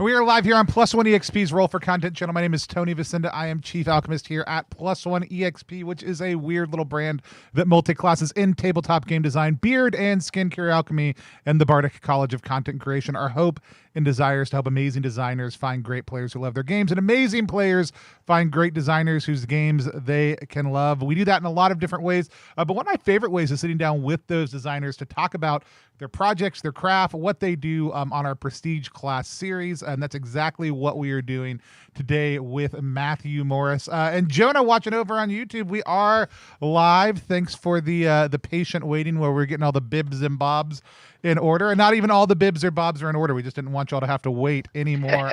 And we are live here on Plus One EXP's Roll for Content channel. My name is Tony Vicinda. I am Chief Alchemist here at Plus One EXP, which is a weird little brand that multi-classes in tabletop game design, beard and skincare alchemy, and the Bardic College of Content Creation. Our hope and desires to help amazing designers find great players who love their games, and amazing players find great designers whose games they can love. We do that in a lot of different ways, but one of my favorite ways is sitting down with those designers to talk about their projects, their craft, what they do on our Prestige class series, and that's exactly what we are doing today with Matthew Morris and Jonah watching over on YouTube. We are live. Thanks for the patient waiting where we're getting all the bibs and bobs in order, and not even all the bibs or bobs are in order. We just didn't want y'all to have to wait anymore.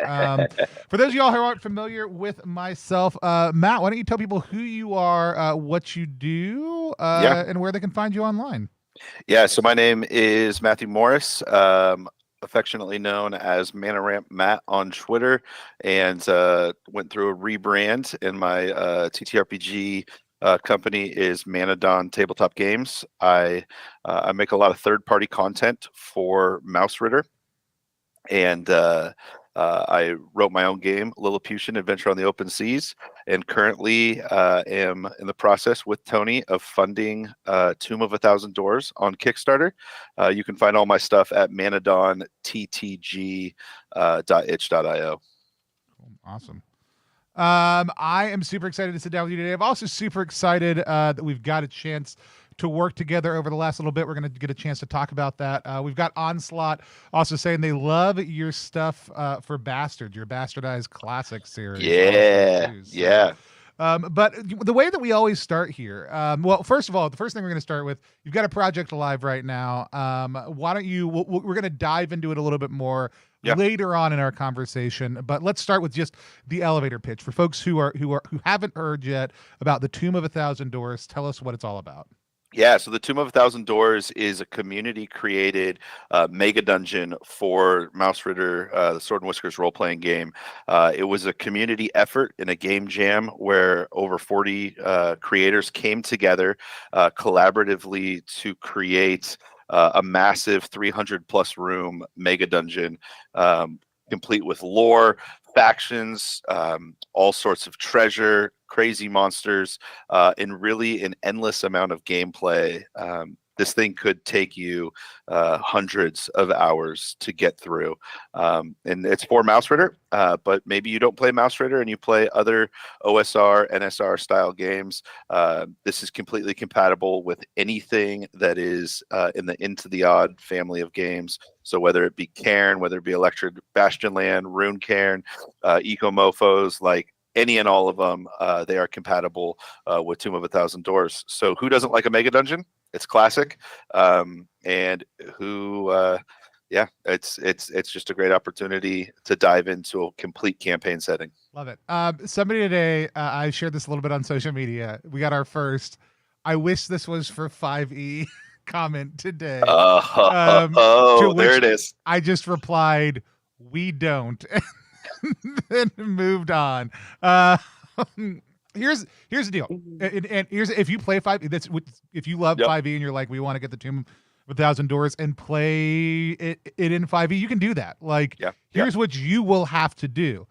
For those of y'all who aren't familiar with myself, Matt, why don't you tell people who you are, what you do, and where they can find you online? Yeah, so my name is Matthew Morris, affectionately known as ManaRamp Matt on Twitter, and went through a rebrand, and my TTRPG company is ManaDawn Tabletop Games. I make a lot of third-party content for Mausritter, and I wrote my own game, Lilliputian Adventure on the Open Seas, and currently am in the process with Tony of funding Tomb of a Thousand Doors on Kickstarter. You can find all my stuff at manadawnttg.itch.io. Awesome. I am super excited to sit down with you today. I'm also super excited that we've got a chance to work together over the last little bit. We're going to get a chance to talk about that. We've got Onslaught also saying they love your stuff for Bastard, your Bastardized Classic series. Yeah, yeah. But the way that we always start here, well, first of all, the first thing we're going to start with, you've got a project live right now. Why don't you, we're going to dive into it a little bit more later on in our conversation, but let's start with just the elevator pitch for folks who haven't heard yet about the Tomb of a Thousand Doors. Tell us what it's all about. Yeah, so the Tomb of a Thousand Doors is a community-created mega dungeon for Mausritter, the Sword and Whiskers role-playing game. It was a community effort in a game jam where over 40 creators came together collaboratively to create a massive 300-plus room mega dungeon, complete with lore, factions, all sorts of treasure, crazy monsters, and really an endless amount of gameplay. This thing could take you hundreds of hours to get through. And it's for Mausritter, but maybe you don't play Mausritter and you play other OSR, NSR style games. This is completely compatible with anything that is in the Into the Odd family of games. So whether it be Cairn, whether it be Electric Bastionland, Rune Cairn, Ecomofos, like any and all of them, they are compatible with Tomb of a Thousand Doors. So who doesn't like a mega dungeon? It's classic, and it's just a great opportunity to dive into a complete campaign setting. Love it. Somebody today, I shared this a little bit on social media. We got our first, I wish this was for 5e comment today. There it is. I just replied, we don't, and moved on. Here's the deal, and here's, if you play 5e, if you love 5e and you're like, we want to get the Tomb of a Thousand Doors and play it in 5e, you can do that. Here's what you will have to do: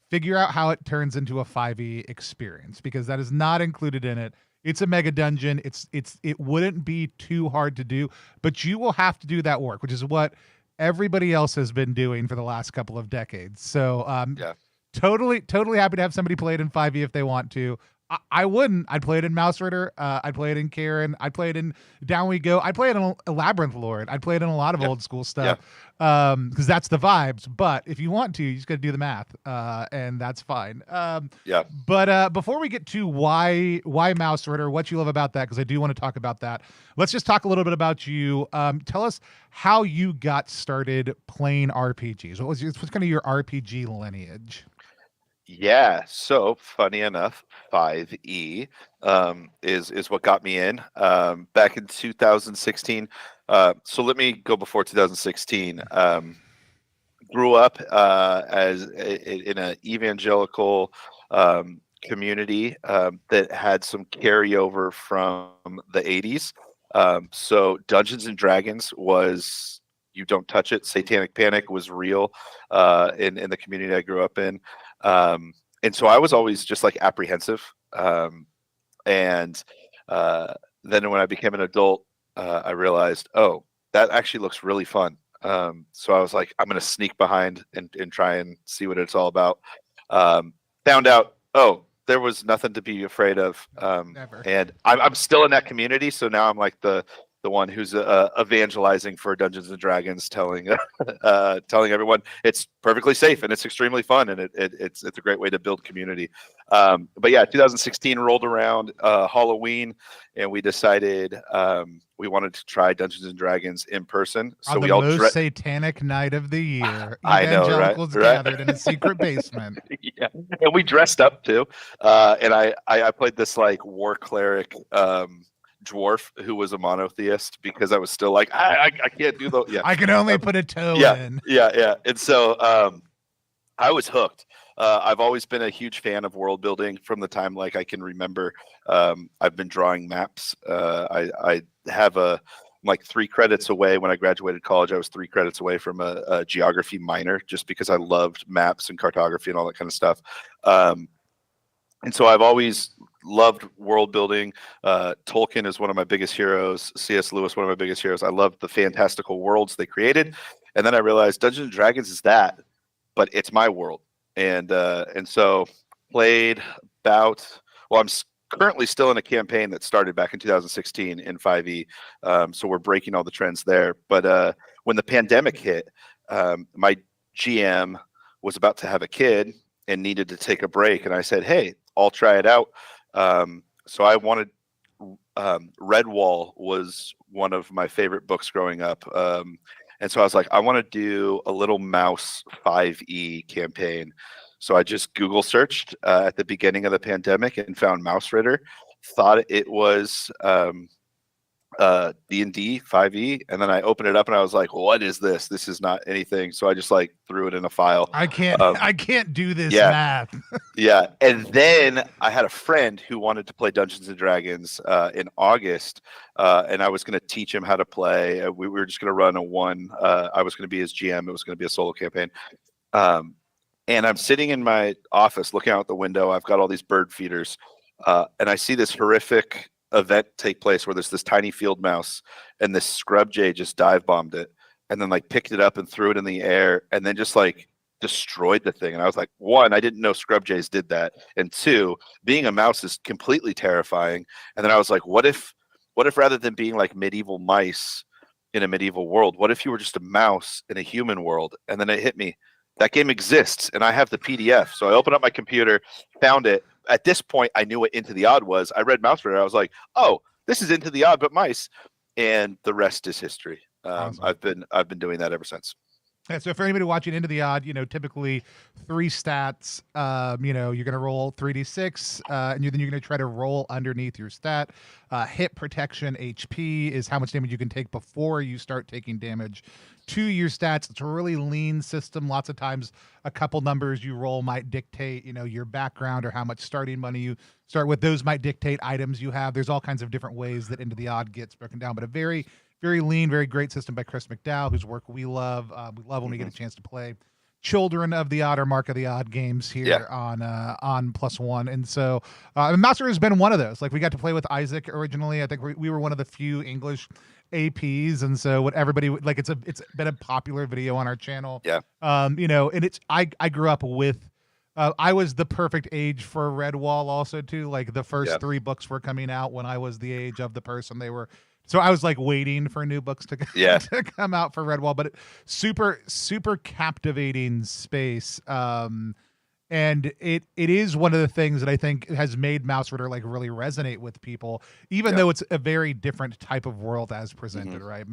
figure out how it turns into a 5e experience, because that is not included in it. It's a mega dungeon. It wouldn't be too hard to do, but you will have to do that work, which is what everybody else has been doing for the last couple of decades. So totally happy to have somebody play it in 5e if they want to. I wouldn't. I'd play it in Mausritter. I'd play it in Cairn. I'd play it in Down We Go. I'd play it in a Labyrinth Lord. I'd play it in a lot of old school stuff, because that's the vibes. But if you want to, you just got to do the math, and that's fine. But before we get to why Mausritter, what you love about that, because I do want to talk about that, let's just talk a little bit about you. Tell us how you got started playing RPGs. What's kind of your RPG lineage? Yeah, so funny enough, 5e is what got me in back in 2016. So let me go before 2016. Grew up as in an evangelical community that had some carryover from the 80s. So Dungeons and Dragons was you don't touch it. Satanic panic was real in the community I grew up in. And so I was always just like apprehensive. And then when I became an adult, I realized, oh, that actually looks really fun. So I was like, I'm going to sneak behind and try and see what it's all about. Found out, oh, there was nothing to be afraid of. And I'm still in that community. So now I'm like the one who's evangelizing for Dungeons and Dragons, telling everyone it's perfectly safe and it's extremely fun, and it's a great way to build community. But yeah, 2016 rolled around, Halloween, and we decided we wanted to try Dungeons and Dragons in person. So on we the all most satanic night of the year, I know, evangelicals gathered in a secret basement. Yeah, and we dressed up too. And I played this like war cleric dwarf who was a monotheist, because I was still like, I can't do the I can only put a toe in. Yeah. And so I was hooked. I've always been a huge fan of world building from the time like I can remember. I've been drawing maps. I have like 3 credits away. When I graduated college, I was 3 credits away from a geography minor, just because I loved maps and cartography and all that kind of stuff. And so I've always loved world building. Tolkien is one of my biggest heroes. C.S. Lewis, one of my biggest heroes. I loved the fantastical worlds they created. And then I realized Dungeons and Dragons is that, but it's my world. And so played about, well, I'm currently still in a campaign that started back in 2016 in 5e. So we're breaking all the trends there. But when the pandemic hit, my GM was about to have a kid and needed to take a break. And I said, hey, I'll try it out. So I wanted, Redwall was one of my favorite books growing up. And so I was like, I want to do a little mouse 5e campaign. So I just Google searched at the beginning of the pandemic and found Mausritter, thought it was D&D 5e, and then I opened it up and I was like, what is this? This is not anything. So I just like threw it in a file. I can't do this math. Yeah. And then I had a friend who wanted to play Dungeons and Dragons in August, and I was going to teach him how to play. We were just going to run a one. I was going to be his GM. It was going to be a solo campaign. And I'm sitting in my office looking out the window. I've got all these bird feeders, and I see this horrific event take place where there's this tiny field mouse, and this scrub jay just dive bombed it, and then like picked it up and threw it in the air, and then just like destroyed the thing. And I was like, 1, I didn't know scrub jays did that, and 2, being a mouse is completely terrifying. And then I was like, what if rather than being like medieval mice in a medieval world, what if you were just a mouse in a human world? And then it hit me, that game exists, and I have the PDF. So I opened up my computer, found it. At this point, I knew what Into the Odd was. I read Mausritter. I was like, oh, this is Into the Odd, but mice. And the rest is history. Awesome. I've been doing that ever since. Yeah, so for anybody watching Into the Odd, typically 3 stats. You're going to roll 3d6, and then you're going to try to roll underneath your stat. Hit, protection, HP is how much damage you can take before you start taking damage to your stats. It's a really lean system. Lots of times a couple numbers you roll might dictate, your background or how much starting money you start with. Those might dictate items you have. There's all kinds of different ways that Into the Odd gets broken down, but a very, very lean, very great system by Chris McDowell, whose work we love. We love when we get a chance to play Children of the Odd or Mark of the Odd games here on +1. And so Mausritter has been one of those. Like, we got to play with Isaac originally. I think we were one of the few English APs, and so what everybody like, it's been a popular video on our channel. And it's I grew up with I was the perfect age for Redwall also too. Like, the first 3 books were coming out when I was the age of the person they were. So I was like waiting for new books to come out for Redwall, but super, super captivating space. And it is one of the things that I think has made Mausritter like really resonate with people, even though it's a very different type of world as presented, right?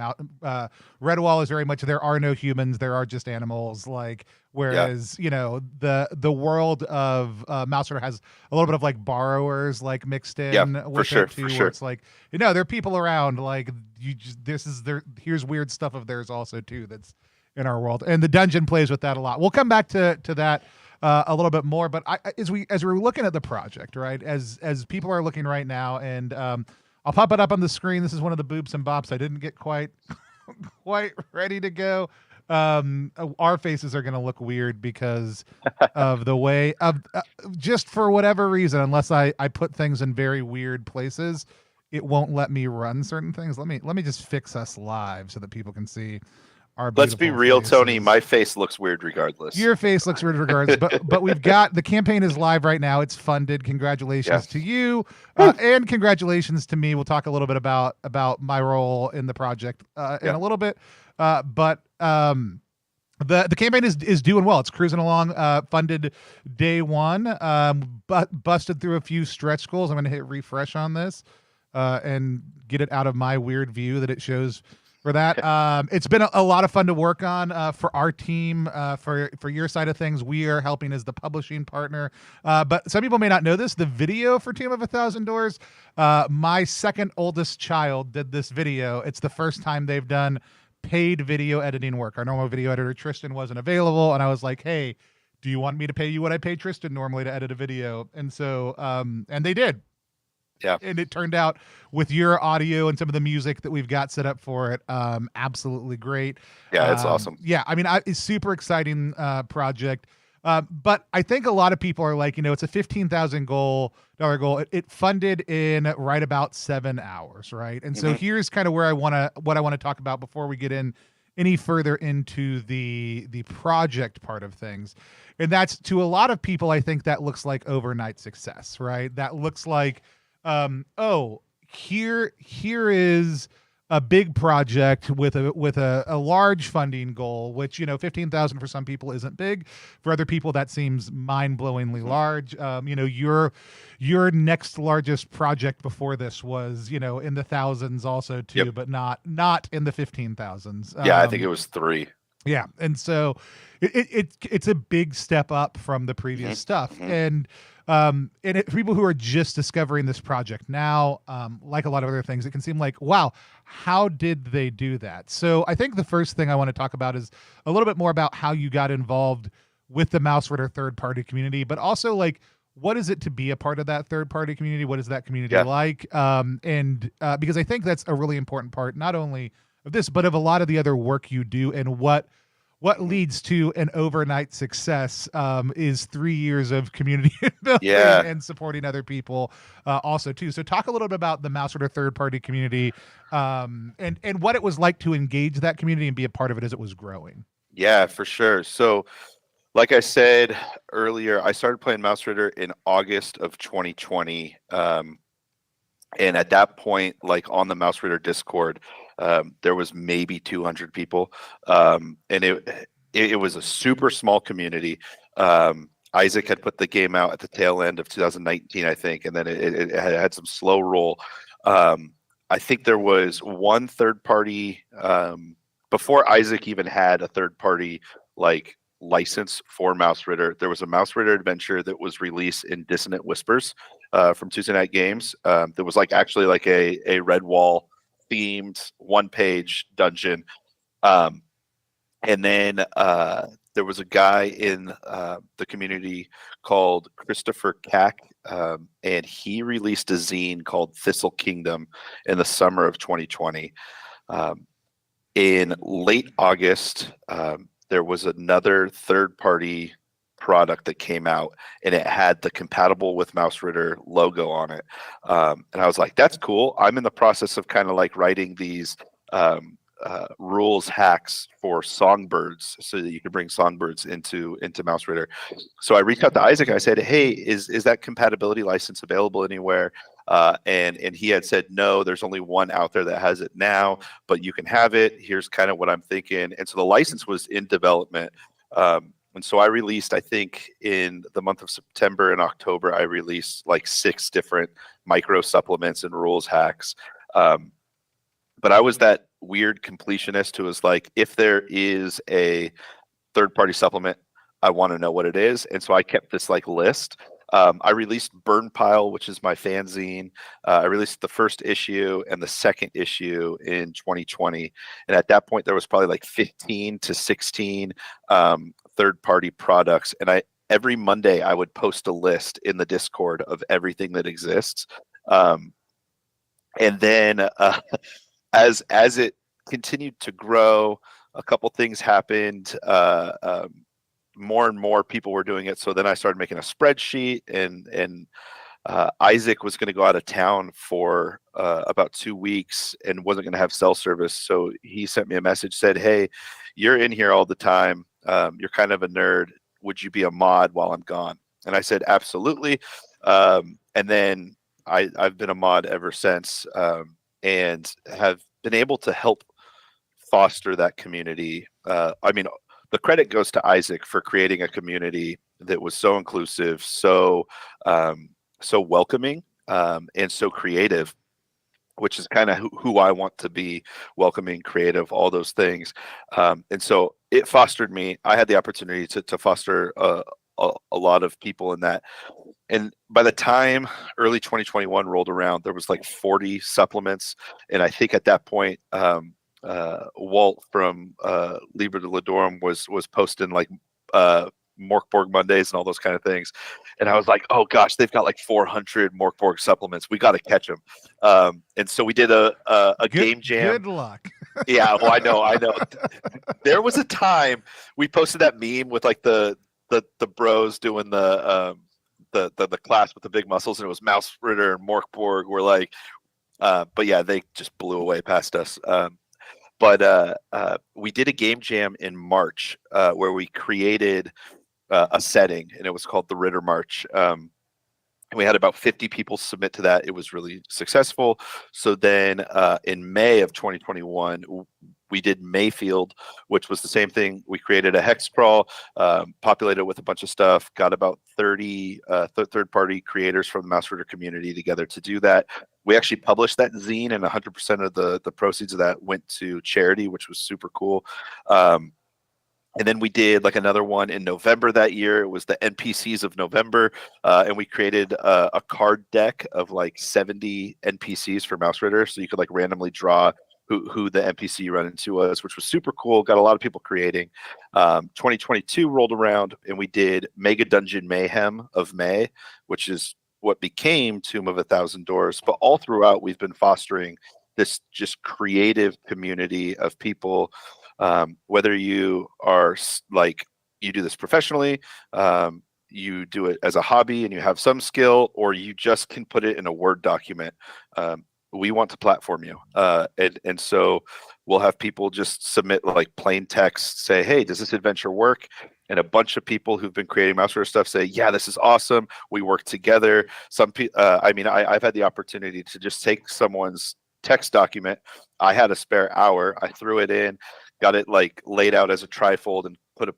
Redwall is very much, there are no humans, there are just animals. Like, whereas the world of Mausritter has a little bit of like borrowers like mixed in with it too, where it's like, there are people around, like, here's weird stuff of theirs also too that's in our world, and the dungeon plays with that a lot. We'll come back to that a little bit more, but as we're looking at the project, right, as people are looking right now, and I'll pop it up on the screen. This is one of the boops and bops I didn't get quite quite ready to go. Our faces are going to look weird because of the way of just for whatever reason, unless I put things in very weird places, it won't let me run certain things. Let me just fix us live so that people can see our beautiful Let's be real, faces. Tony. My face looks weird regardless. Your face looks weird regardless, but we've got the campaign is live right now. It's funded. Congratulations to you, and congratulations to me. We'll talk a little bit about my role in the project in a little bit, but the campaign is doing well. It's cruising along. Funded day one, but busted through a few stretch goals. I'm going to hit refresh on this and get it out of my weird view that it shows. For that, it's been a lot of fun to work on for our team. For your side of things, we are helping as the publishing partner. But some people may not know this. The video for Tomb of 1,000 Doors, my second oldest child did this video. It's the first time they've done paid video editing work. Our normal video editor Tristan wasn't available, and I was like, "Hey, do you want me to pay you what I pay Tristan normally to edit a video?" And so, and they did. Yeah. And it turned out with your audio and some of the music that we've got set up for it, absolutely great. Yeah, it's awesome. Yeah, I mean, it's super exciting project. But I think a lot of people are like, it's a $15,000 goal. It funded in right about 7 hours, right? And so here's kind of where what I want to talk about before we get in any further into the project part of things. And that's, to a lot of people, I think that looks like overnight success, right? That looks like here is a big project with a large funding goal, which 15,000 for some people isn't big. For other people, that seems mind-blowingly large. Your next largest project before this was in the thousands also too, but not in the 15,000s. Yeah, I think it was 3. Yeah, and so it's a big step up from the previous stuff, and people who are just discovering this project now, like a lot of other things, it can seem like, wow, how did they do that? So I think the first thing I want to talk about is a little bit more about how you got involved with the Mausritter third-party community, but also like, what is it to be a part of that third-party community? What is that community like? Because I think that's a really important part, not only of this, but of a lot of the other work you do, and what leads to an overnight success is 3 years of community building and supporting other people also too. So talk a little bit about the Mausritter third-party community and what it was like to engage that community and be a part of it as it was growing. Yeah, for sure. So like I said earlier, I started playing Mausritter in August of 2020. And at that point, like on the Mausritter Discord, there was maybe 200 people. And it was a super small community. Isaac had put the game out at the tail end of 2019, I think, and then it had some slow roll. I think there was one third party before Isaac even had a third party like license for Mausritter. There was a Mausritter adventure that was released in Dissonant Whispers from Tuesday Night Games. There was like actually like a Redwall themed 1-page dungeon. And then there was a guy in the community called Christopher Cack, and he released a zine called Thistle Kingdom in the summer of 2020. In late August, there was another third-party product that came out, and it had the compatible with Mausritter logo on it. And I was like, that's cool. I'm in the process of kind of like writing these rules hacks for songbirds so that you can bring songbirds into Mausritter. So I reached out to Isaac and I said, hey, is that compatibility license available anywhere? And he had said, no, there's only one out there that has it now, but you can have it. Here's kind of what I'm thinking. And so the license was in development. And so I released, I think in the month of September and October, I released like 6 different micro supplements and rules hacks. But I was that weird completionist who was like, if there is a third-party supplement, I want to know what it is. And so I kept this like list. I released Burn Pile, which is my fanzine. I released the first issue and the second issue in 2020. And at that point, there was probably like 15 to 16 third-party products. And every Monday, I would post a list in the Discord of everything that exists. And then as it continued to grow. A couple things happened. More and more people were doing it. So then I started making a spreadsheet, and Isaac was going to go out of town for about 2 weeks and wasn't going to have cell service. So he sent me a message, said, "Hey, you're in here all the time. You're kind of a nerd. Would you be a mod while I'm gone?" And I said, "Absolutely." And then I've been a mod ever since, and have been able to help foster that community. I mean, the credit goes to Isaac for creating a community that was so inclusive, so welcoming, and so creative, which is kind of who I want to be: welcoming, creative, all those things. And so it fostered me. I had the opportunity to foster a lot of people in that. And by the time early 2021 rolled around, there was like 40 supplements. And I think at that point, Walt from Libre de Ladorum was posting like Morkborg Mondays and all those kind of things. And I was like, oh gosh, they've got like 400 Morkborg supplements. We got to catch them. And so we did a game jam. Good luck. Yeah, well, I know. There was a time we posted that meme with like the bros doing the class with the big muscles, and it was Mausritter and Morkborg. We're like, but yeah, they just blew away past us. But we did a game jam in March where we created a setting, and it was called the Ritter March. And we had about 50 people submit to that. It was really successful. So then in May of 2021, we did Mayfield, which was the same thing. We created a hex crawl, populated with a bunch of stuff, got about 30 third-party creators from the Mausritter community together to do that. We actually published that zine, and 100% of the proceeds of that went to charity, which was super cool. And then we did like another one in November that year. It was the NPCs of November. And we created a card deck of like 70 NPCs for Mausritter. So you could like randomly draw who the NPC you run into was, which was super cool. Got a lot of people creating. 2022 rolled around, and we did Megadungeon Mayhem of May, which is what became Tomb of 1,000 Doors. But all throughout, we've been fostering this just creative community of people. Whether you are like, you do this professionally, you do it as a hobby and you have some skill, or you just can put it in a Word document. We want to platform you. And so we'll have people just submit like plain text, say, hey, does this adventure work? And a bunch of people who've been creating Mausritter stuff say, yeah, this is awesome. We work together. Some people, I've had the opportunity to just take someone's text document. I had a spare hour. I threw it in, got it like laid out as a trifold, and put a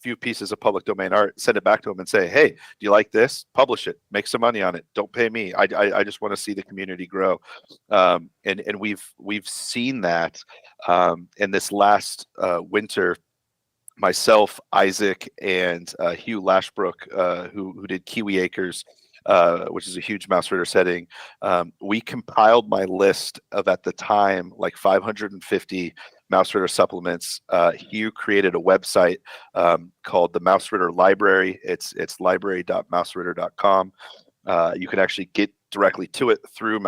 few pieces of public domain art, send it back to them and say, hey, do you like this? Publish it, make some money on it. Don't pay me. I just want to see the community grow. And we've seen that in this last winter. Myself, Isaac, and Hugh Lashbrook, who did Kiwi Acres, which is a huge Mausritter setting. We compiled my list of, at the time, like 550 Mausritter supplements. Hugh created a website called the Mausritter Library. It's library.mausritter.com. You can actually get directly to it through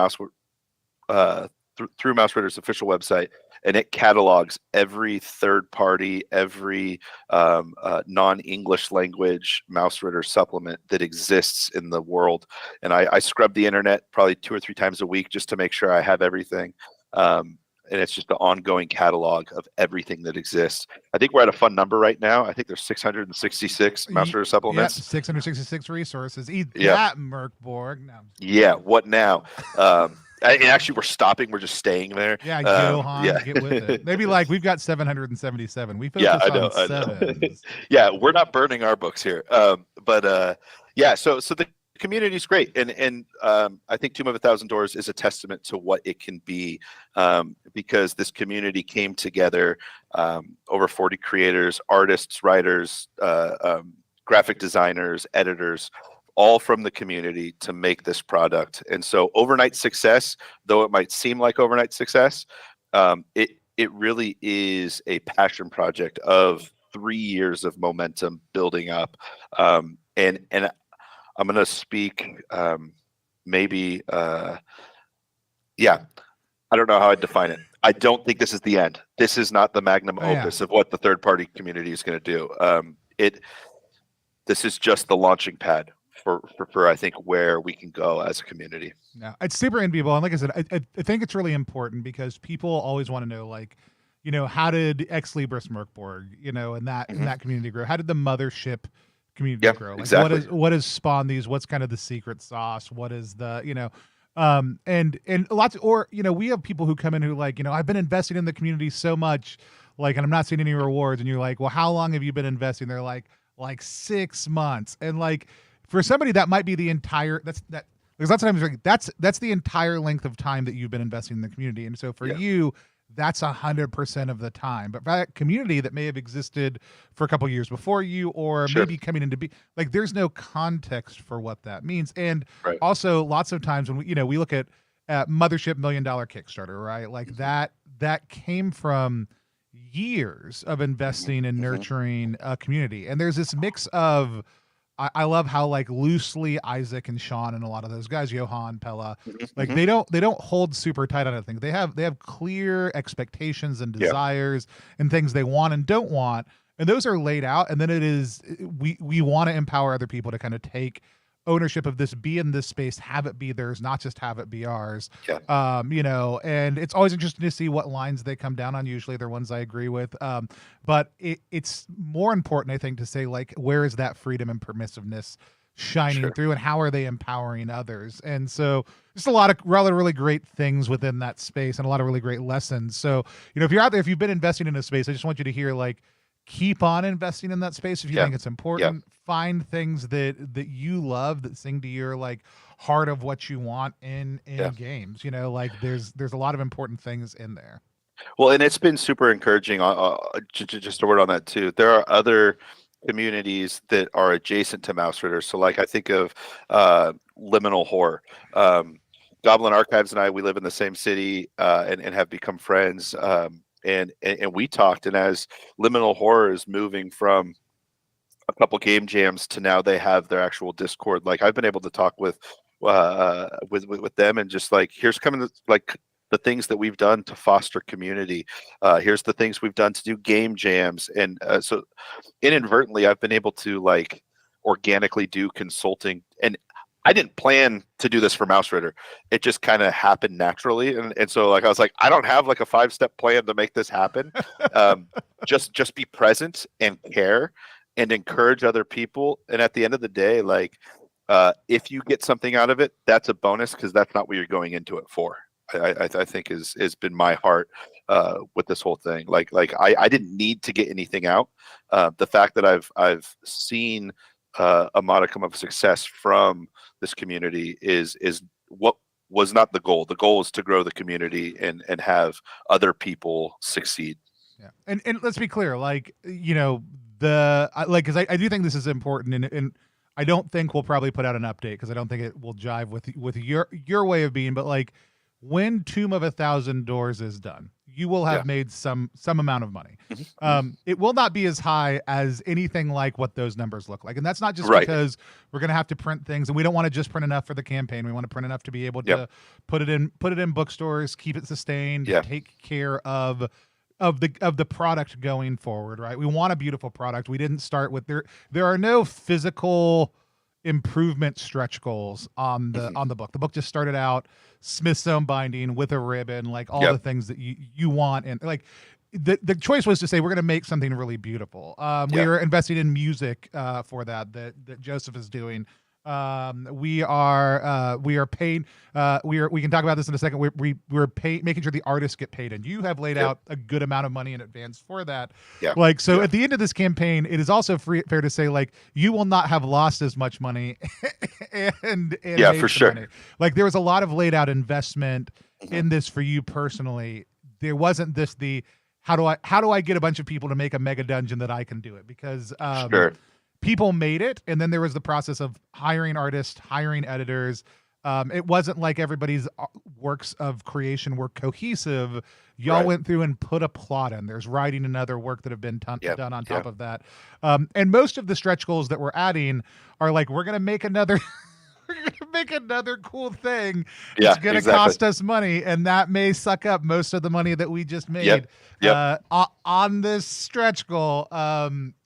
through Mausritter's official website, and it catalogs every third party, every non-English language Mausritter supplement that exists in the world. And I scrub the internet probably 2 or 3 times a week just to make sure I have everything. And it's just the ongoing catalog of everything that exists. I think we're at a fun number right now. I think there's 666 Mausritter supplements. Yeah, 666 resources. Eat Yeah. that, Merkborg. No, yeah, what now? And actually, we're stopping. We're just staying there. Yeah, Johan, yeah. get with it. Maybe like we've got 777. We focus Yeah, on I know. sevens. Yeah, we're not burning our books here. But yeah, so the community is great, and I think Tomb of 1,000 Doors is a testament to what it can be, because this community came together, over 40 creators, artists, writers, graphic designers, editors, all from the community to make this product. And so overnight success, though it might seem like overnight success, it really is a passion project of 3 years of momentum building up. And I'm going to speak yeah, I don't know how I'd define it. I don't think this is the end. this is not the magnum opus of what the third party community is going to do. This is just the launching pad for I think where we can go as a community. Yeah, it's super enviable, and like I said, I think it's really important because people always want to know, like, how did Ex Libris Merkborg, and that in that community grow? How did the Mothership community grow? Like, exactly. What has spawned these? What's kind of the secret sauce? What is the and lots, or we have people who come in who like, I've been investing in the community so much, like, and I'm not seeing any rewards, and you're like, well, how long have you been investing? They're like 6 months, and like for somebody that might be the entire because lots of times like that's the entire length of time that you've been investing in the community, and so for you that's 100% of the time. But for that community that may have existed for a couple of years before you, or maybe coming into be like, there's no context for what that means. And also lots of times when we look at Mothership $1 Million Kickstarter, right? Like that came from years of investing and nurturing a community. And there's this mix of, I love how like loosely Isaac and Sean and a lot of those guys, Johan, Pella, like they don't hold super tight on anything. They have clear expectations and desires and things they want and don't want, and those are laid out. And then it is we want to empower other people to kind of take ownership of this, be in this space, have it be theirs, not just have it be ours. And it's always interesting to see what lines they come down on. Usually they're ones I agree with. But it's more important, I think, to say, like, where is that freedom and permissiveness shining through, and how are they empowering others? And so just a lot of really great things within that space and a lot of really great lessons. So, if you're out there, if you've been investing in a space, I just want you to hear, like, keep on investing in that space if you think it's important. Find things that you love, that sing to your like heart of what you want in games. Like there's a lot of important things in there. Well, and it's been super encouraging. Just a word on that too. There are other communities that are adjacent to Mausritter. So like I think of Liminal Horror. Goblin Archives and we live in the same city and have become friends. And we talked, and as Liminal Horror is moving from a couple game jams to now they have their actual Discord, like I've been able to talk with them and just like, here's coming like the things that we've done to foster community. Here's the things we've done to do game jams. And so inadvertently I've been able to like organically do consulting, and I didn't plan to do this for Mausritter. It just kind of happened naturally. And so like, I was like, I don't have like a 5-step plan to make this happen. Just be present and care and encourage other people. And at the end of the day, like, if you get something out of it, that's a bonus, because that's not what you're going into it for. I think has been my heart with this whole thing. Like I didn't need to get anything out. The fact that I've seen a modicum of success from this community is what was not the goal. The goal is to grow the community and have other people succeed. Yeah. And let's be clear, like, because I do think this is important, and I don't think we'll probably put out an update because I don't think it will jive with your way of being, but like when Tomb of 1,000 Doors is done, you will have made some amount of money. It will not be as high as anything like what those numbers look like. And that's not just because we're going to have to print things, and we don't want to just print enough for the campaign. We want to print enough to be able to put it in bookstores, keep it sustained, take care of the product going forward, right? We want a beautiful product. We didn't start with there are no physical improvement stretch goals on the book. The book just started out Smith's own binding with a ribbon, like all the things that you want, and like the choice was to say we're going to make something really beautiful. We are investing in music for that Joseph is doing. We are paying. We can talk about this in a second. We're making sure the artists get paid, and you have laid out a good amount of money in advance for that. Like, so at the end of this campaign, it is also fair to say, like, you will not have lost as much money and for sure. Money. Like, there was a lot of laid out investment in this for you personally. There wasn't this how do I get a bunch of people to make a mega dungeon that I can do it, because people made it, and then there was the process of hiring artists, hiring editors. It wasn't like everybody's works of creation were cohesive. Y'all went through and put a plot in. There's writing and other work that have been done on top of that. And most of the stretch goals that we're adding are like, we're going to make another make another cool thing. Yeah, it's going to cost us money, and that may suck up most of the money that we just made on this stretch goal.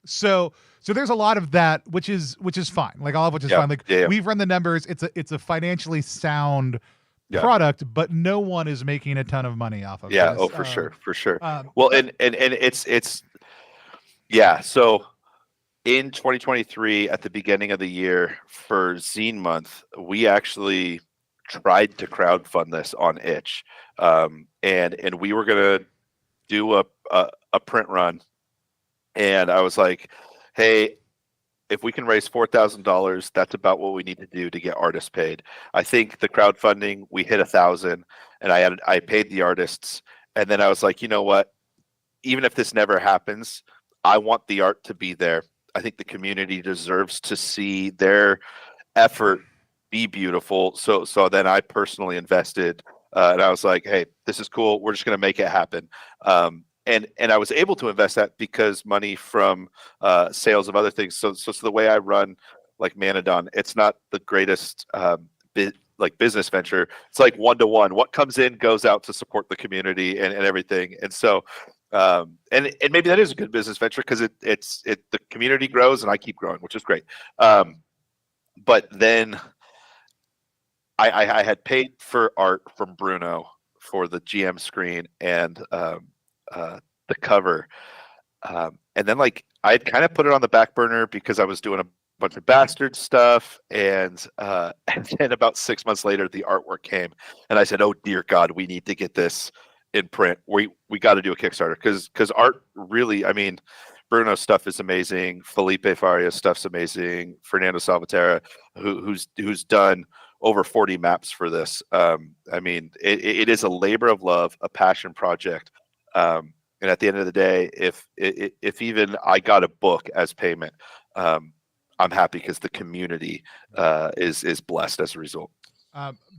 So there's a lot of that, which is fine. Like all of which is fine. Like we've run the numbers. It's a financially sound product, but no one is making a ton of money off of this. For sure. Well, and it's so in 2023 at the beginning of the year for Zine Month, we actually tried to crowdfund this on Itch, and we were gonna do a print run, and I was like, hey, if we can raise $4,000, that's about what we need to do to get artists paid. I think the crowdfunding, we hit 1,000, and I paid the artists, and then I was like, you know what? Even if this never happens, I want the art to be there. I think the community deserves to see their effort be beautiful. So then I personally invested, and I was like, hey, this is cool. We're just going to make it happen. And I was able to invest that because money from sales of other things. So the way I run like ManaDawn, it's not the greatest business venture. It's like 1-to-1. What comes in goes out to support the community and everything. And so and maybe that is a good business venture because the community grows and I keep growing, which is great. But then I had paid for art from Bruno for the GM screen and the cover, and then like I had kind of put it on the back burner because I was doing a bunch of bastard stuff, and then about 6 months later the artwork came, and I said, oh dear God, we need to get this in print. We got to do a Kickstarter because art really, I mean, Bruno's stuff is amazing, Felipe Faria's stuff's amazing, Fernando Salvatierra, who's done over 40 maps for this. I mean, it is a labor of love, a passion project. And at the end of the day, if even I got a book as payment, I'm happy because the community is blessed as a result.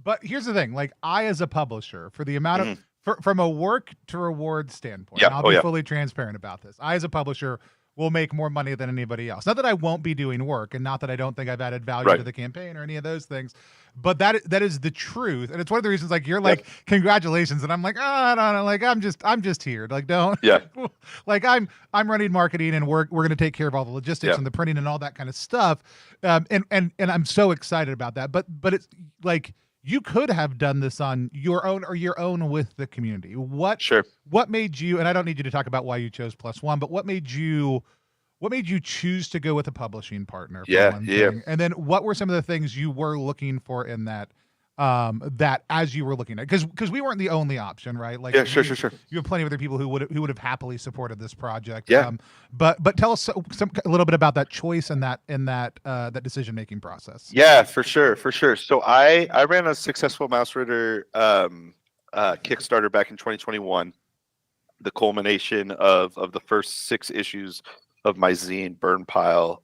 But here's the thing: like I, as a publisher, for the amount of from a work to reward standpoint, I'll be fully transparent about this. I, as a publisher, will make more money than anybody else. Not that I won't be doing work, and not that I don't think I've added value to the campaign or any of those things, but that is the truth. And it's one of the reasons, like, you're like, congratulations, and I'm like, oh, I don't know, like, I'm just here, like, don't, like, I'm running marketing, and we're going to take care of all the logistics and the printing and all that kind of stuff, and I'm so excited about that. But it's like, you could have done this on your own or your own with the community. What made you, and I don't need you to talk about why you chose Plus One, but what made you choose to go with a publishing partner? And then what were some of the things you were looking for in that, that as you were looking at, because we weren't the only option, right? Like, sure. You have plenty of other people who would have happily supported this project. But tell us a little bit about that choice and that decision making process. Yeah, for sure. So I ran a successful Mausritter Kickstarter back in 2021, the culmination of the first 6 issues of my zine Burn Pile,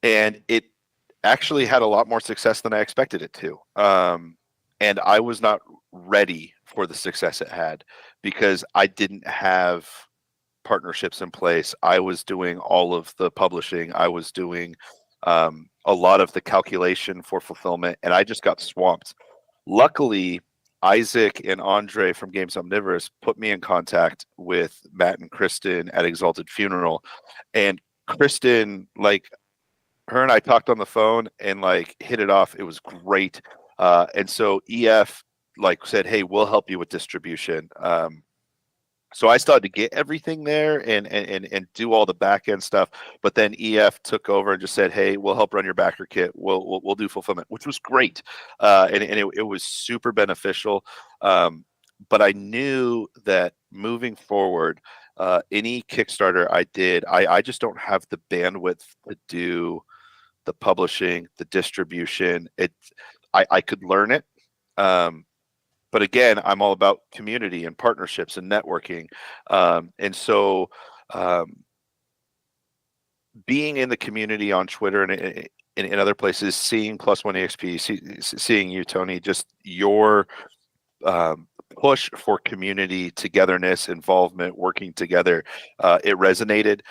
and it actually had a lot more success than I expected it to, and I was not ready for the success it had because I didn't have partnerships in place. I was doing all of the publishing, I was doing a lot of the calculation for fulfillment, and I just got swamped. Luckily, Isaac and Andre from Games Omnivorous put me in contact with Matt and Kristen at Exalted Funeral, and Kristen, like, her and I talked on the phone and like hit it off. It was great, and so EF like said, "Hey, we'll help you with distribution." So I started to get everything there and do all the back end stuff. But then EF took over and just said, "Hey, we'll help run your backer kit. We'll do fulfillment," which was great, and it was super beneficial. But I knew that moving forward, any Kickstarter I did, I just don't have the bandwidth to do the publishing, the distribution. I could learn it. But again, I'm all about community and partnerships and networking. And so being in the community on Twitter and in other places, seeing Plus One EXP, seeing you, Tony, just your push for community togetherness, involvement, working together, it resonated.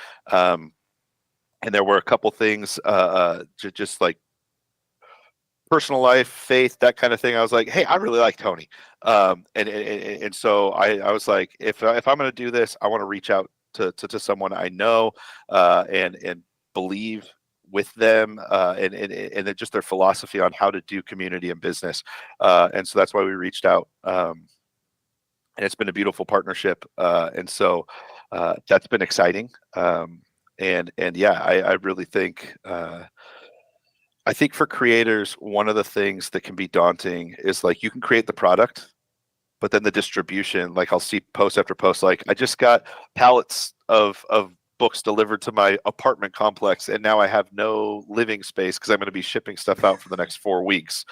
And there were a couple things just like personal life, faith, that kind of thing. I was like, hey, I really like Tony. And so I was like, if I'm going to do this, I want to reach out to someone I know, and believe with them, and just their philosophy on how to do community and business. And so that's why we reached out. And it's been a beautiful partnership. And so that's been exciting. And yeah, I really think, I think for creators, one of the things that can be daunting is like, you can create the product, but then the distribution, like I'll see post after post, like I just got pallets of books delivered to my apartment complex, and now I have no living space because I'm going to be shipping stuff out for the next 4 weeks.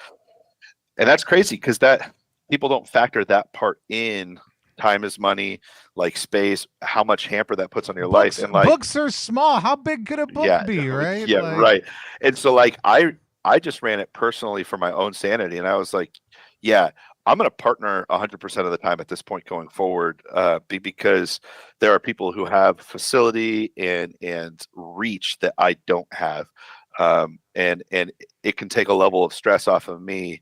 And that's crazy, because that people don't factor that part in. Time is money, like space, how much hamper that puts on your life. And like, books are small. How big could a book be, right? Yeah, like, right. And so like I just ran it personally for my own sanity, and I was like, yeah, I'm going to partner 100% of the time at this point going forward, because there are people who have facility and reach that I don't have, and it can take a level of stress off of me,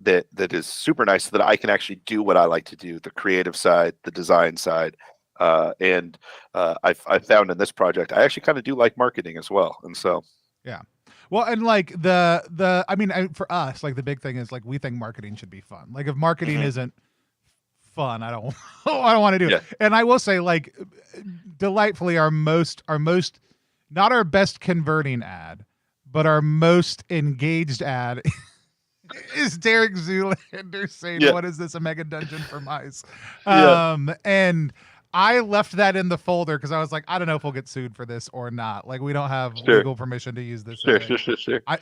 that is super nice, so that I can actually do what I like to do, the creative side, the design side. And I've found in this project, I actually kind of do like marketing as well. And so, yeah. Well, and like I mean, for us, like the big thing is like, we think marketing should be fun. Like if marketing isn't fun, I don't want to do it. And I will say, like, delightfully, our most, not our best converting ad, but our most engaged ad is Derek Zoolander saying, what is this, a Megadungeon for mice? And I left that in the folder because I was like, I don't know if we'll get sued for this or not. Like, we don't have legal permission to use this. Sure.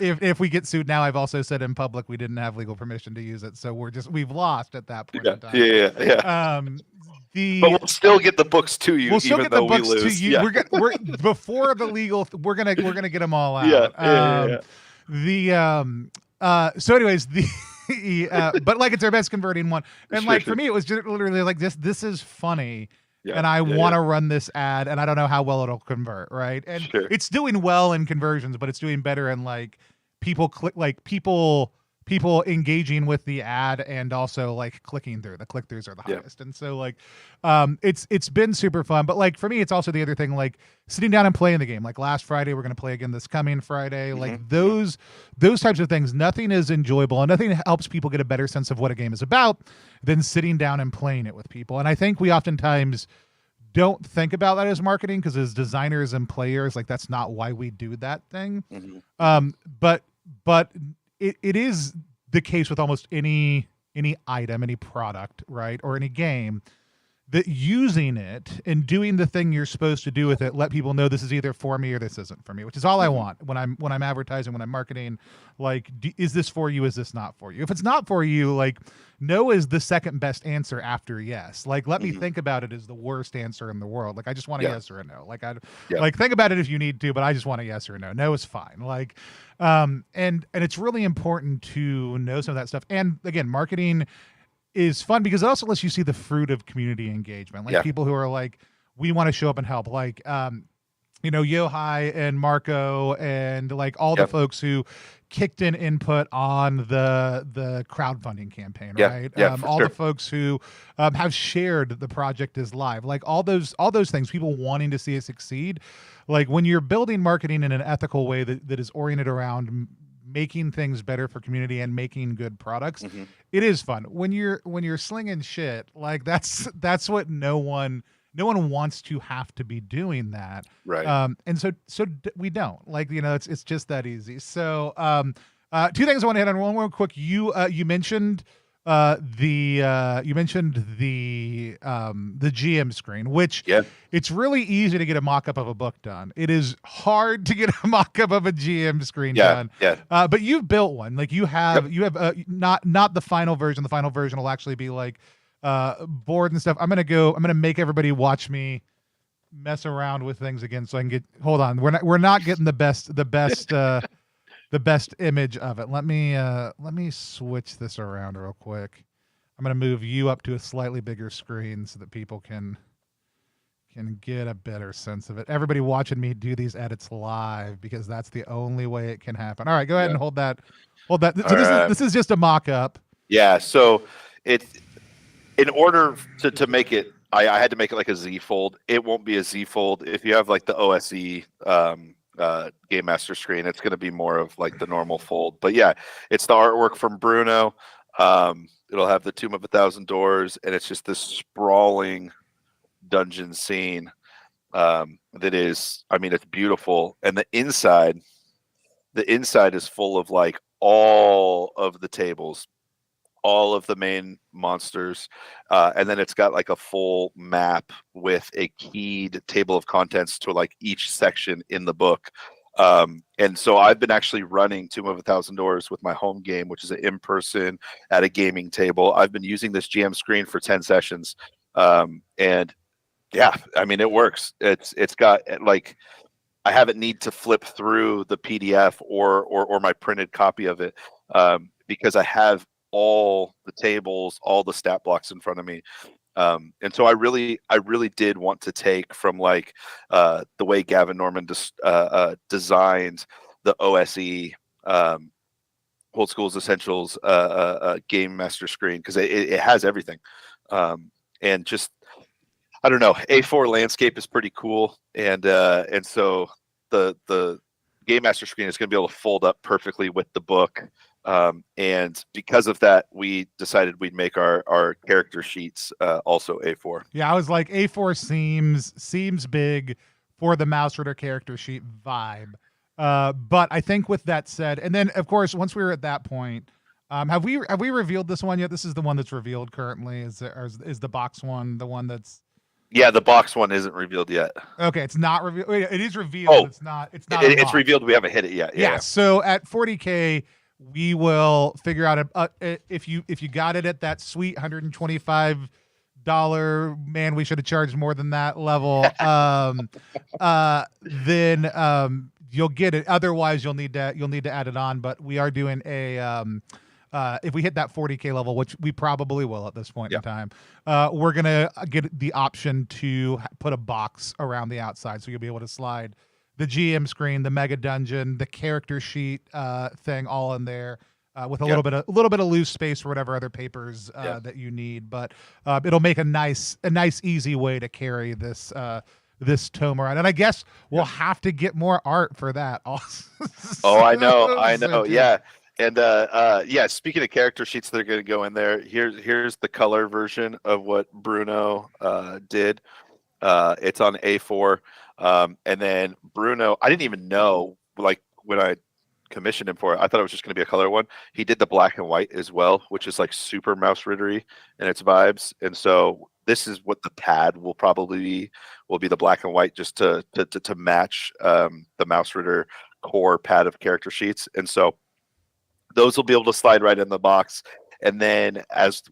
If we get sued now, I've also said in public we didn't have legal permission to use it, so we've lost at that point in time. Yeah. But we'll still get the books to you. We'll still even get the though books we lose. to you. Yeah. We're before the legal. We're gonna get them all out. So anyways, but like, it's our best converting one, and like for me, it was just literally like, this is funny. And I want to run this ad, and I don't know how well it'll convert, right? And it's doing well in conversions, but it's doing better in like people engaging with the ad, and also like clicking through. The click-throughs are the highest. And so like it's been super fun. But like for me, it's also the other thing, like sitting down and playing the game. Like last Friday, we're gonna play again this coming Friday. Like those types of things, nothing is enjoyable and nothing helps people get a better sense of what a game is about than sitting down and playing it with people. And I think we oftentimes don't think about that as marketing, because as designers and players, like that's not why we do that thing. But it is the case with almost any item, any product, right, or any game, that using it and doing the thing you're supposed to do with it, let people know this is either for me or this isn't for me, which is all I want when I'm advertising, when I'm marketing. Like, is this for you? Is this not for you? If it's not for you, like, no is the second best answer after yes. Like, let me think about it is the worst answer in the world. Like, I just want a yes or a no. Like, like, think about it if you need to, but I just want a yes or a no. No is fine. Like, and it's really important to know some of that stuff. And again, marketing is fun because it also lets you see the fruit of community engagement. Like people who are like, we want to show up and help. Like, Yohai and Marco and like all the folks who kicked in input on the crowdfunding campaign, right? The folks who have shared the project is live. Like all those things, people wanting to see it succeed. Like when you're building marketing in an ethical way that is oriented around making things better for community and making good products, it is fun. When you're slinging shit, like that's what no one wants to have to be doing that, right? And so we don't, like, it's just that easy. So two things I want to hit on. One real quick. You mentioned the GM screen, which it's really easy to get a mock-up of a book done. It is hard to get a mock-up of a GM screen done. But you've built one. Like you have not the final version. The final version will actually be like board and stuff. I'm gonna make everybody watch me mess around with things again so I can get, hold on. We're not getting the best the best image of it. Let me switch this around real quick. I'm going to move you up to a slightly bigger screen so that people can can get a better sense of it. Everybody watching me do these edits live because that's the only way it can happen. All right, go ahead and hold that. Hold that. So this is just a mock-up. Yeah. So it, in order to make it, I had to make it like a Z fold. It won't be a Z fold if you have like the OSE Game Master screen. It's going to be more of like the normal fold. But yeah, it's the artwork from Bruno. It'll have the Tomb of 1,000 Doors, and it's just this sprawling dungeon scene that is, I mean, it's beautiful. And the inside is full of like all of the tables, all of the main monsters, and then it's got like a full map with a keyed table of contents to like each section in the book. And so I've been actually running Tomb of 1,000 Doors with my home game, which is an in-person at a gaming table. I've been using this GM screen for 10 sessions. And yeah, I mean, it works. It's got like, I haven't need to flip through the PDF or my printed copy of it, because I have all the tables, all the stat blocks in front of me. And so I really did want to take from like the way Gavin Norman designed the OSE Old School's Essentials Game Master screen, because it has everything. And just, I don't know, A4 landscape is pretty cool, and so the Game Master screen is going to be able to fold up perfectly with the book. And because of that, we decided we'd make our character sheets also A4. Yeah, I was like, A4 seems big for the Mausritter character sheet vibe. But I think with that said, and then of course once we were at that point, have we revealed this one yet? This is the one that's revealed currently. Is the box one the one that's? Yeah, the box one isn't revealed yet. Okay, it's not revealed. It is revealed. Oh, it's not. It's revealed. We haven't hit it yet. Yeah. So at 40K, we will figure out if you got it at that sweet $125. Man, we should have charged more than that level. Then you'll get it. Otherwise, you'll need to add it on. But we are doing a. If we hit that 40K level, which we probably will at this point in time, we're going to get the option to put a box around the outside. So you'll be able to slide the GM screen, the Megadungeon, the character sheet thing all in there with a little bit of loose space for whatever other papers that you need. But it'll make a nice, easy way to carry this this tome around. And I guess we'll have to get more art for that also. Oh, I know. Yeah. And speaking of character sheets that are going to go in there, here's the color version of what Bruno did. It's on A4. And then Bruno, I didn't even know, like when I commissioned him for it, I thought it was just going to be a color one. He did the black and white as well, which is like super Mausritter-y in its vibes. And so this is what the pad will probably be the black and white, just to match the Mausritter core pad of character sheets. And so those will be able to slide right in the box. And then as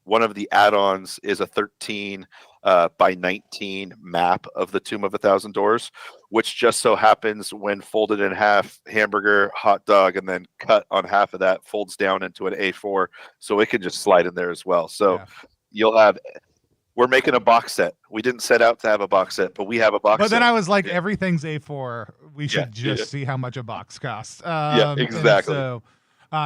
one of the add-ons is a 13 by 19 map of the Tomb of 1,000 Doors, which just so happens when folded in half, hamburger, hot dog, and then cut on half of that folds down into an A4, so it can just slide in there as well. So you'll have, we're making a box set. We didn't set out to have a box set, but we have a box set. But then I was like, everything's A4. We should just see how much a box costs. Yeah, exactly. So,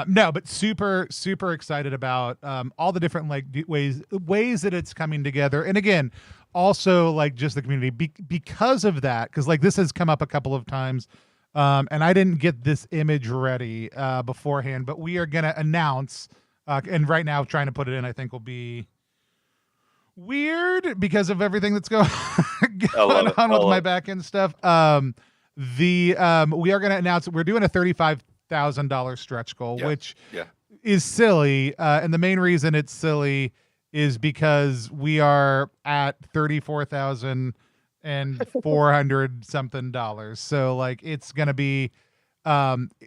no, but super excited about all the different like ways that it's coming together. And again, also like just the community because of that, because like this has come up a couple of times, and I didn't get this image ready beforehand, but we are gonna announce, and right now trying to put it in, I think will be weird because of everything that's going on with my back end stuff. We are gonna announce that we're doing a $35,000 stretch goal, which is silly. And the main reason it's silly is because we are at $34,400 something dollars. So like, it's going to be,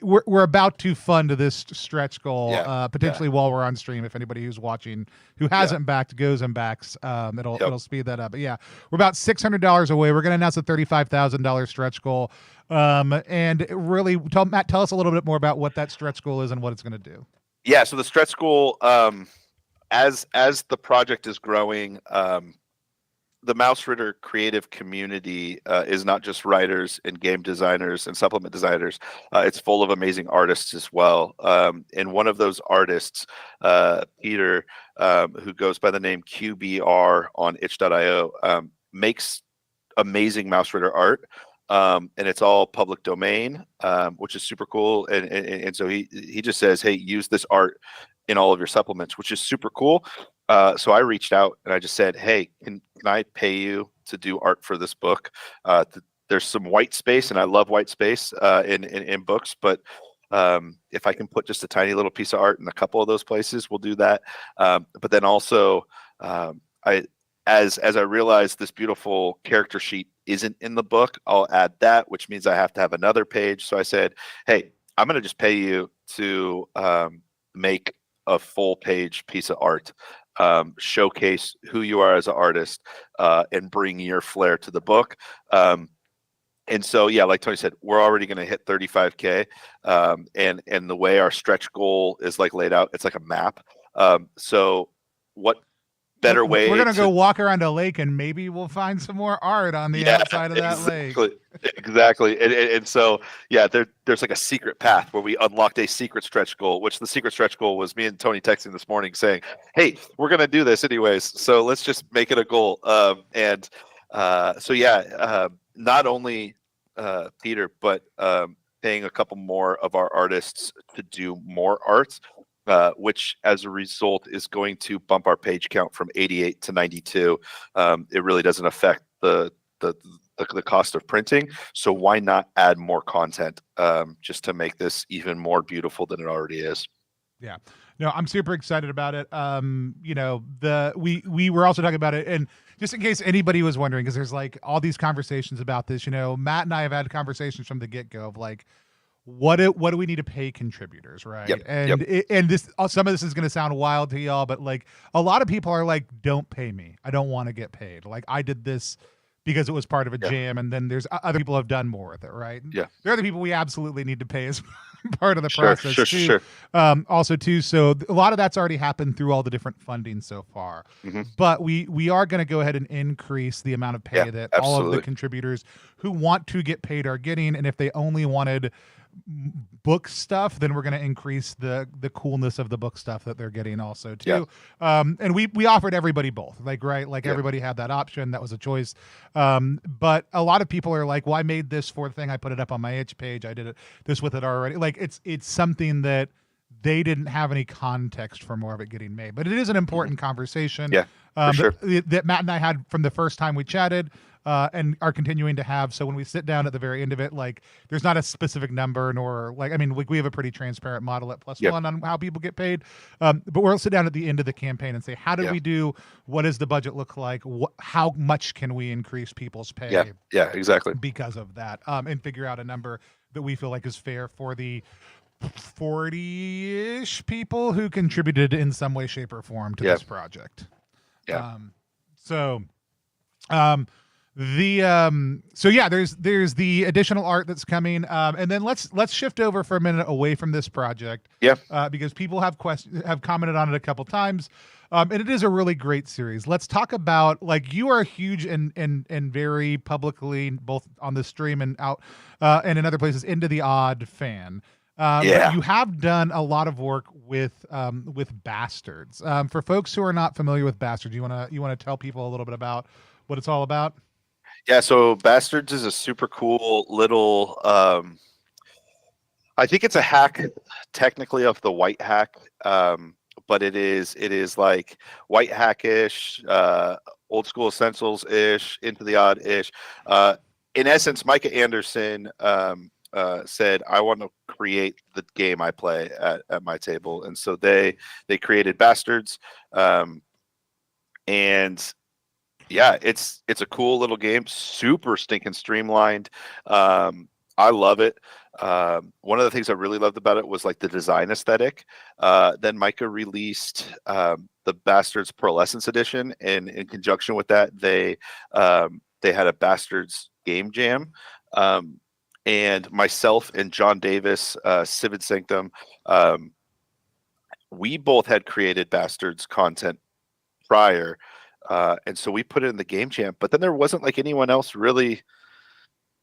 we're about to fund this stretch goal, potentially while we're on stream. If anybody who's watching who hasn't backed goes and backs, it'll speed that up. But yeah, we're about $600 away. We're going to announce a $35,000 stretch goal. And really Matt, tell us a little bit more about what that stretch goal is and what it's going to do. Yeah. So the stretch goal, as the project is growing, the Mausritter creative community is not just writers and game designers and supplement designers. It's full of amazing artists as well. And one of those artists, Peter, who goes by the name QBR on itch.io, makes amazing Mausritter art. And it's all public domain, which is super cool. And so he just says, hey, use this art in all of your supplements, which is super cool. So I reached out and I just said, hey, can I pay you to do art for this book? There's some white space, and I love white space in books, but if I can put just a tiny little piece of art in a couple of those places, we'll do that. But then also, as I realized this beautiful character sheet isn't in the book, I'll add that, which means I have to have another page. So I said, hey, I'm going to just pay you to make a full page piece of art, showcase who you are as an artist, and bring your flair to the book. And so, yeah, like Tony said, we're already going to hit 35K. And the way our stretch goal is like laid out, it's like a map. So what better way? We're going to go walk around a lake and maybe we'll find some more art on the outside of that lake. Exactly. And so, yeah, there's like a secret path where we unlocked a secret stretch goal, which the secret stretch goal was me and Tony texting this morning saying, hey, we're going to do this anyways. So let's just make it a goal. So, yeah, not only Peter, but paying a couple more of our artists to do more art, which as a result is going to bump our page count from 88 to 92. It really doesn't affect the cost of printing. So why not add more content just to make this even more beautiful than it already is? Yeah. No, I'm super excited about it. You know, we were also talking about it, and just in case anybody was wondering, because there's like all these conversations about this, you know, Matt and I have had conversations from the get-go of like, what do we need to pay contributors, right? Yep, and this, some of this is going to sound wild to y'all, but like a lot of people are like, don't pay me. I don't want to get paid. Like I did this because it was part of a jam, and then there's other people have done more with it, right? Yeah. There are other people we absolutely need to pay as part of the process too. Sure. Also too, so a lot of that's already happened through all the different funding so far. Mm-hmm. But we are going to go ahead and increase the amount of pay that all of the contributors who want to get paid are getting, and if they only wanted book stuff, then we're going to increase the coolness of the book stuff that they're getting also too. And we offered everybody both, like, right, like everybody had that option. That was a choice. But a lot of people are like, well, I made this for the thing, I put it up on my itch page, I did this with it already. Like it's something that they didn't have any context for more of it getting made, but it is an important conversation for sure. that Matt and I had from the first time we chatted, and are continuing to have. So when we sit down at the very end of it, like there's not a specific number, nor like, I mean, we have a pretty transparent model at +1 on how people get paid. But we'll sit down at the end of the campaign and say, how did we do? What does the budget look like? How much can we increase people's pay? Yeah, exactly. Because of that, and figure out a number that we feel like is fair for the 40-ish people who contributed in some way, shape, or form to this project. There's the additional art that's coming, and then let's shift over for a minute away from this project, because people have commented on it a couple times, and it is a really great series. Let's talk about, like, you are a huge and very publicly, both on the stream and out and in other places, Into the Odd fan. You have done a lot of work with Bastards. For folks who are not familiar with Bastards, you want to tell people a little bit about what it's all about? Yeah, so Bastards is a super cool little, I think it's a hack technically of the white hack, but it is like white hack-ish, old school essentials-ish, Into the Odd-ish. In essence, Micah Anderson said, I want to create the game I play at my table. And so they created Bastards. And yeah, it's a cool little game, super stinking streamlined. I love it. One of the things I really loved about it was like the design aesthetic. Then Micah released the Bastards Pearlescence edition, and in conjunction with that, they had a Bastards game jam. And myself and John Davis, Civid Sanctum, we both had created Bastards content prior. and so we put it in the game jam. But then there wasn't like anyone else really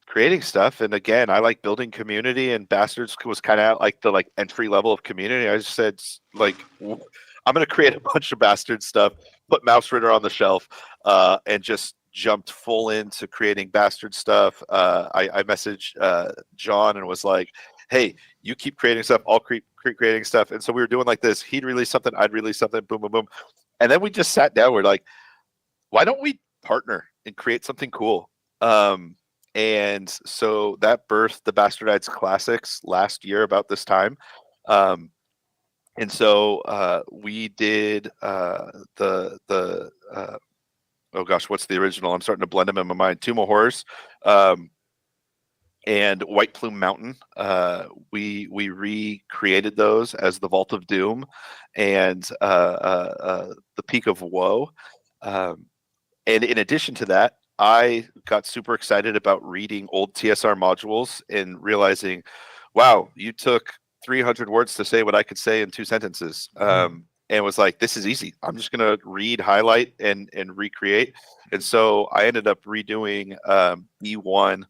creating stuff. And again, I like building community, and Bastards was kind of like the entry level of community. I just said like, I'm going to create a bunch of Bastard stuff, put Mausritter on the shelf, and just jumped full into creating Bastard stuff. I messaged John and was like, hey, you keep creating stuff, I'll keep creating stuff. And so we were doing like this. He'd release something, I'd release something, boom, boom, boom. And then we just sat down. We're like, why don't we partner and create something cool? And so that birthed the Bastardites Classics last year about this time. And so we did oh gosh, what's the original? I'm starting to blend them in my mind. Tomb of Horrors and White Plume Mountain. We recreated those as the Vault of Doom and the Peak of Woe. And in addition to that, I got super excited about reading old TSR modules and realizing, wow, you took 300 words to say what I could say in 2 sentences. And was like, this is easy. I'm just going to read, highlight, and recreate. And so I ended up redoing E1.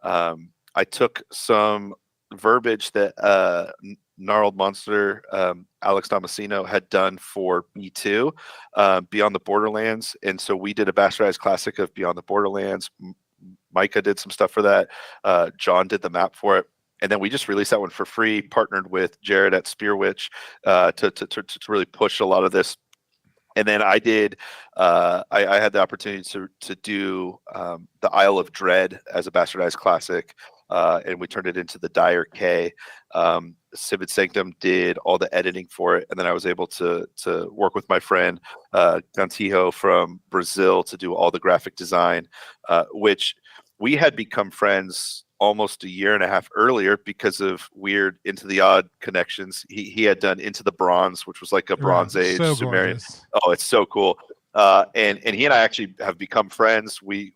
I took some verbiage that Gnarled Monster, Alex Damasino had done for B2, Beyond the Borderlands. And so we did a Bastardized Classic of Beyond the Borderlands. Micah did some stuff for that. John did the map for it. And then we just released that one for free, partnered with Jared at Spearwitch to really push a lot of this. And then I did, I had the opportunity to do the Isle of Dread as a Bastardized Classic, and we turned it into the Dire K. Civid Sanctum did all the editing for it, and then I was able to work with my friend Gantijo from Brazil to do all the graphic design, which we had become friends almost a year and a half earlier because of weird Into the Odd connections. He had done Into the Bronze, which was like a Bronze Age Sumerian. Oh, it's so cool. And he and I actually have become friends. We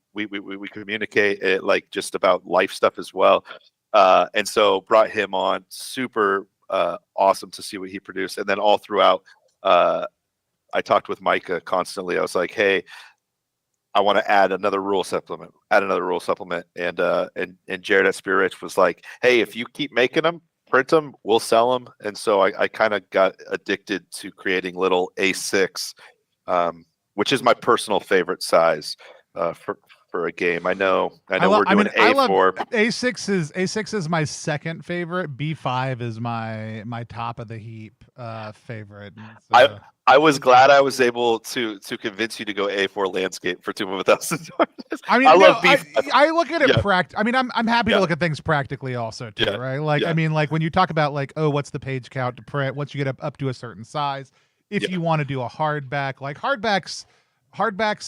communicate like just about life stuff as well. And so brought him on. Super awesome to see what he produced. And then all throughout, I talked with Micah constantly. I was like, hey, I want to add another rule supplement, and Jared at Spearwitch was like, hey, if you keep making them, print them, we'll sell them. And so I kind of got addicted to creating little A6, which is my personal favorite size for a game. I know we're doing A4. A6 is my second favorite. B5 is my top of the heap favorite. So. I was glad I was able to convince you to go A4 landscape for Tomb of a Thousand Doors. I mean, I love B5. I look at it I mean, I'm happy to look at things practically also too, right? Like, I mean, like when you talk about like, oh, what's the page count to print? Once you get up to a certain size, if you want to do a hardback, like hardbacks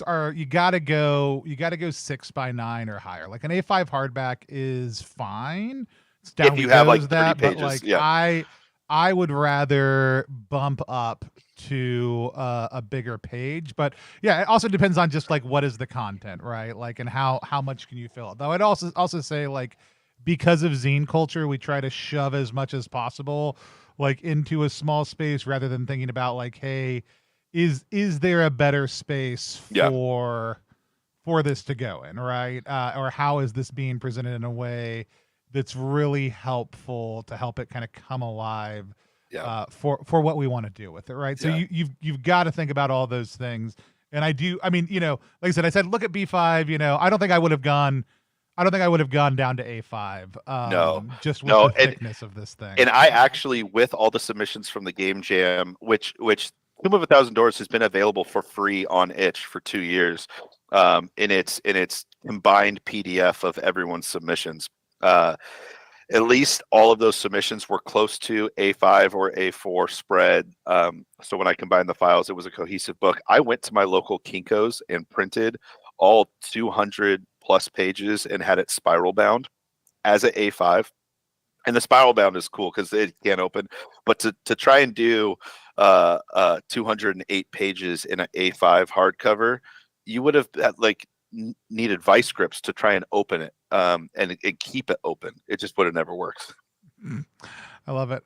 are you gotta go 6x9 or higher. Like an A5 hardback is fine. It's down if you have like 30 pages, but like I would rather bump up to a bigger page. But yeah, it also depends on just like what is the content, right? Like, and how much can you fill it. Though I'd also say, like, because of zine culture, we try to shove as much as possible like into a small space rather than thinking about like, hey, is there a better space for this to go in, right? Or how is this being presented in a way that's really helpful to help it kind of come alive for what we want to do with it, right? So you've got to think about all those things. And I mean, like I said, look at B5, I don't think I would have gone down to A5. Just with the thickness of this thing. And I actually, with all the submissions from the Game Jam, which Tomb of a Thousand Doors has been available for free on itch for 2 years, in its combined PDF of everyone's submissions. At least all of those submissions were close to A5 or A4 spread. So when I combined the files, it was a cohesive book. I went to my local Kinko's and printed all 200 plus pages and had it spiral bound as an A5. And the spiral bound is cool because it can't open. But to try and do 208 pages in an A5 hardcover, you would have needed vice grips to try and open it and keep it open. It just would have never worked. I love it.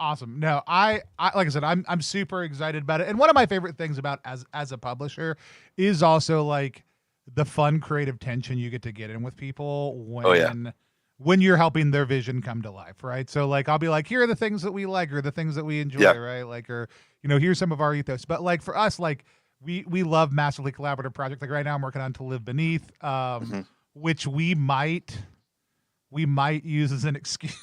Awesome. No, I like I said, I'm super excited about it. And one of my favorite things about as a publisher is also like the fun creative tension you get to get in with people when you're helping their vision come to life, right? So like I'll be like, here are the things that we like or the things that we enjoy, right? Like, or here's some of our ethos. But like for us, like we love massively collaborative projects. Like right now I'm working on To Live Beneath, which we might use as an excuse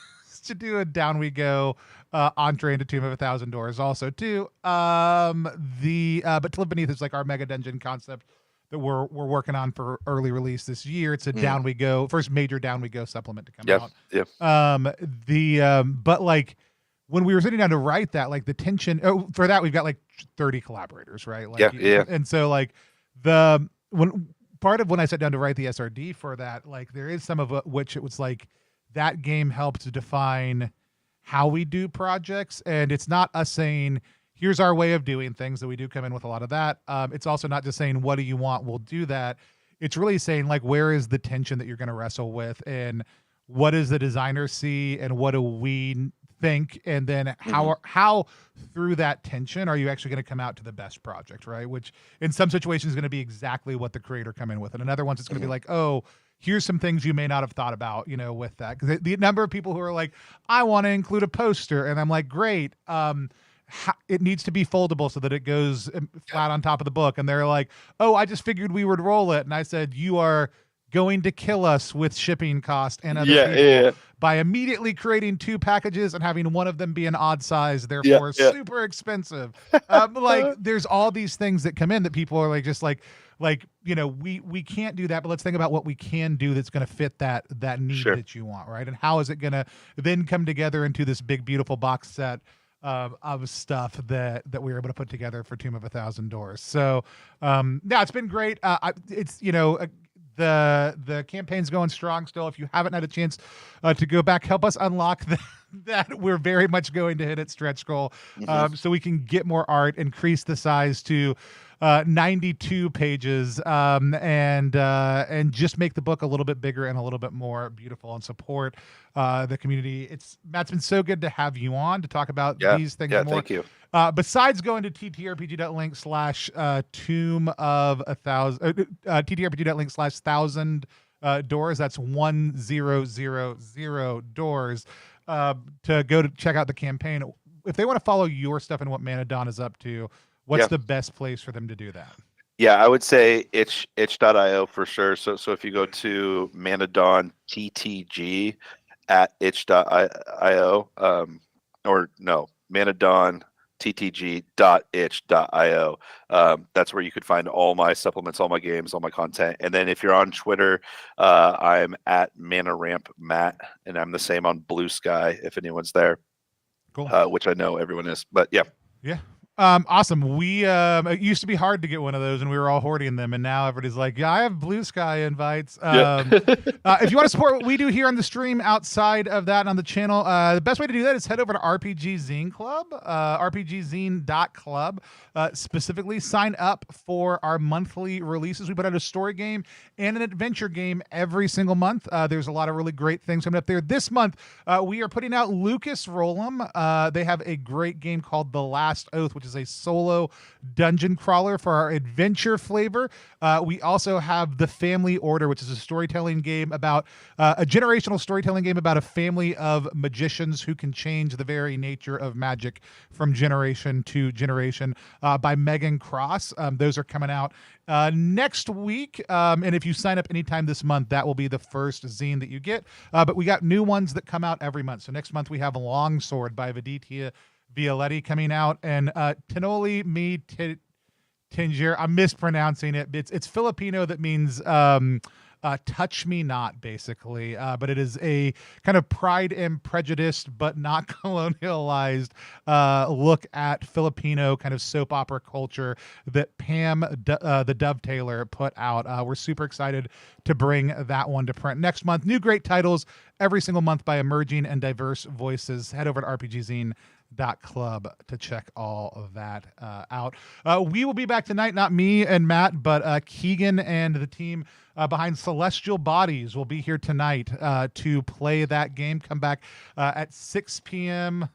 to do a Down We Go entree into Tomb of a Thousand Doors also too. But To Live Beneath is like our Megadungeon concept that we're working on for early release this year. It's a Down We Go, first major Down We Go supplement to come out. But like when we were sitting down to write that, like the tension for that, we've got like 30 collaborators, right? Like, and so like part of when I sat down to write the SRD for that, like there is some of which it was like that game helped to define how we do projects. And it's not us saying, here's our way of doing things, that we do come in with a lot of that. It's also not just saying, what do you want? We'll do that. It's really saying like, where is the tension that you're going to wrestle with, and what does the designer see, and what do we think? And then how through that tension are you actually going to come out to the best project, right? Which in some situations is going to be exactly what the creator come in with. And in other ones, it's going to be like, oh, here's some things you may not have thought about, with that. Because the number of people who are like, I want to include a poster. And I'm like, great. It needs to be foldable so that it goes flat on top of the book. And they're like, oh, I just figured we would roll it. And I said, you are going to kill us with shipping cost and other people by immediately creating 2 packages and having one of them be an odd size, therefore super expensive. Like there's all these things that come in that people are like, just like, we can't do that, but let's think about what we can do that's going to fit that need that you want, right? And how is it going to then come together into this big, beautiful box set of stuff that we were able to put together for Tomb of a Thousand Doors. So, it's been great. It's, the campaign's going strong still. If you haven't had a chance to go back, help us unlock that we're very much going to hit its stretch goal, so we can get more art, increase the size to 92 pages, and just make the book a little bit bigger and a little bit more beautiful, and support the community. Matt's been so good to have you on to talk about these things more. Thank you. Besides going to ttrpg.link/tomb of a thousand, ttrpg.link/thousand doors, that's 1000 doors, to go to check out the campaign. If they want to follow your stuff and what ManaDawn is up to, what's the best place for them to do that? Yeah, I would say itch.io for sure. So if you go to ManaDawn TTG at itch.io, or no, ManaDawn ttg.itch.io. That's where you could find all my supplements, all my games, all my content. And then if you're on Twitter, I'm at ManaRampMatt, and I'm the same on Blue Sky if anyone's there. Cool. Which I know everyone is, but yeah. Awesome. We it used to be hard to get one of those, and we were all hoarding them, and now everybody's like, yeah, I have Blue Sky invites. If you want to support what we do here on the stream outside of that and on the channel, the best way to do that is head over to RPG Zine Club, rpgzine.club. Specifically, sign up for our monthly releases. We put out a story game and an adventure game every single month. There's a lot of really great things coming up there. This month, we are putting out Lucas Rollum. They have a great game called The Last Oath, which is a solo dungeon crawler for our adventure flavor. We also have The Family Order, which is a storytelling game about a generational storytelling game about a family of magicians who can change the very nature of magic from generation to generation, by Megan Cross. Those are coming out next week. And if you sign up anytime this month, that will be the first zine that you get. But we got new ones that come out every month. So next month we have Longsword by Viditya Violetti coming out, and Tenoli Mi Tinger. I'm mispronouncing it. It's Filipino that means touch me not, basically. But it is a kind of Pride and Prejudice, but not colonialized look at Filipino kind of soap opera culture that Pam, the Dovetailer, put out. We're super excited to bring that one to print next month. New great titles every single month by emerging and diverse voices. Head over to rpgzine.club to check all of that out. We will be back tonight, not me and Matt, but Keegan and the team behind Celestial Bodies will be here tonight to play that game. Come back at 6 p.m.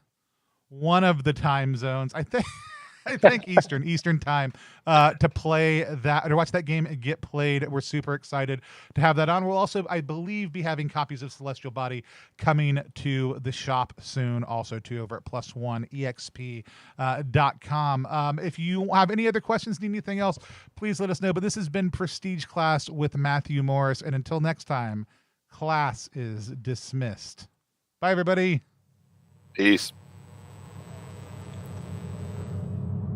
one of the time zones. I think Eastern time to play that or watch that game get played. We're super excited to have that on. We'll also, I believe, be having copies of Celestial Body coming to the shop soon, also too, over at +1exp.com. If you have any other questions, need anything else, please let us know. But this has been Prestige Class with Matthew Morris, and until next time, class is dismissed. Bye, everybody. Peace.